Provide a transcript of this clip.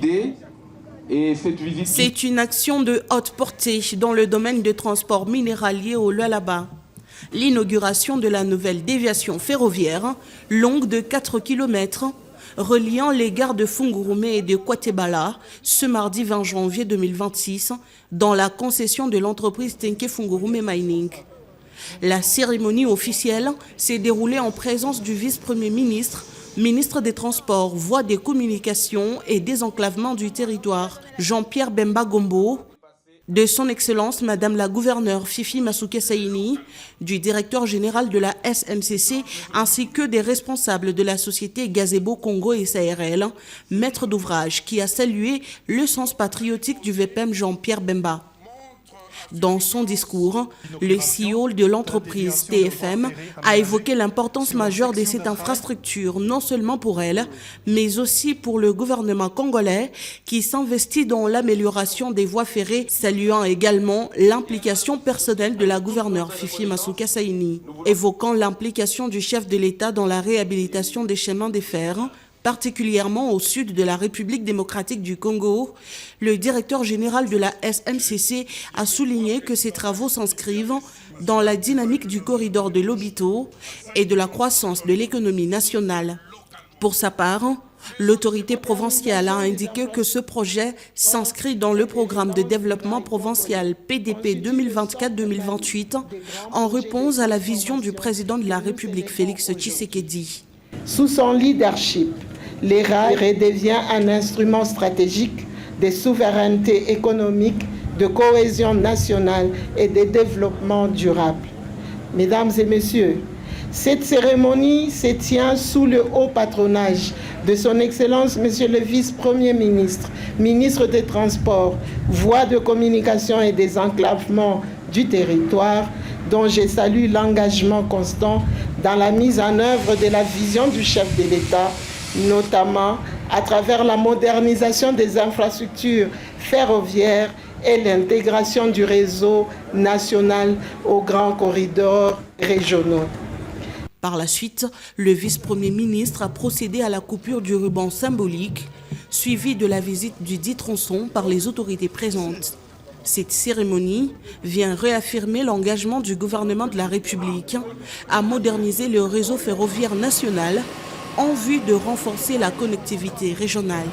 idée et cette visite... C'est une action de haute portée dans le domaine des transports minéraliers au Lualaba. L'inauguration de la nouvelle déviation ferroviaire, longue de 4 km, reliant les gares de Fungurume et de Kwatebala, ce mardi 20 janvier 2026, dans la concession de l'entreprise Tenke Fungurume Mining. La cérémonie officielle s'est déroulée en présence du vice-premier ministre, ministre des Transports, Voies des Communications et Désenclavement du territoire, Jean-Pierre Bemba Gombo, de son Excellence Madame la gouverneure Fifi Masuke Saini, du directeur général de la SNCC, ainsi que des responsables de la société Gazebo Congo et SARL, maître d'ouvrage, qui a salué le sens patriotique du VPM Jean-Pierre Bemba. Dans son discours, le CEO de l'entreprise TFM a évoqué l'importance majeure de cette infrastructure, non seulement pour elle, mais aussi pour le gouvernement congolais qui s'investit dans l'amélioration des voies ferrées, saluant également l'implication personnelle de la gouverneure Fifi Masuke Saini, évoquant l'implication du chef de l'État dans la réhabilitation des chemins de fer, particulièrement au sud de la République démocratique du Congo. Le directeur général de la SNCC a souligné que ces travaux s'inscrivent dans la dynamique du corridor de Lobito et de la croissance de l'économie nationale. Pour sa part, l'autorité provinciale a indiqué que ce projet s'inscrit dans le programme de développement provincial PDP 2024-2028 en réponse à la vision du président de la République Félix Tshisekedi. Sous son leadership, l'ERA redevient un instrument stratégique de souveraineté économique, de cohésion nationale et de développement durable. Mesdames et messieurs, cette cérémonie se tient sous le haut patronage de son Excellence Monsieur le Vice-Premier ministre, ministre des Transports, Voies de Communication et Désenclavement du territoire, dont je salue l'engagement constant dans la mise en œuvre de la vision du chef de l'État, notamment à travers la modernisation des infrastructures ferroviaires et l'intégration du réseau national aux grands corridors régionaux. Par la suite, le vice-premier ministre a procédé à la coupure du ruban symbolique, suivi de la visite du dit tronçon par les autorités présentes. Cette cérémonie vient réaffirmer l'engagement du gouvernement de la République à moderniser le réseau ferroviaire national en vue de renforcer la connectivité régionale.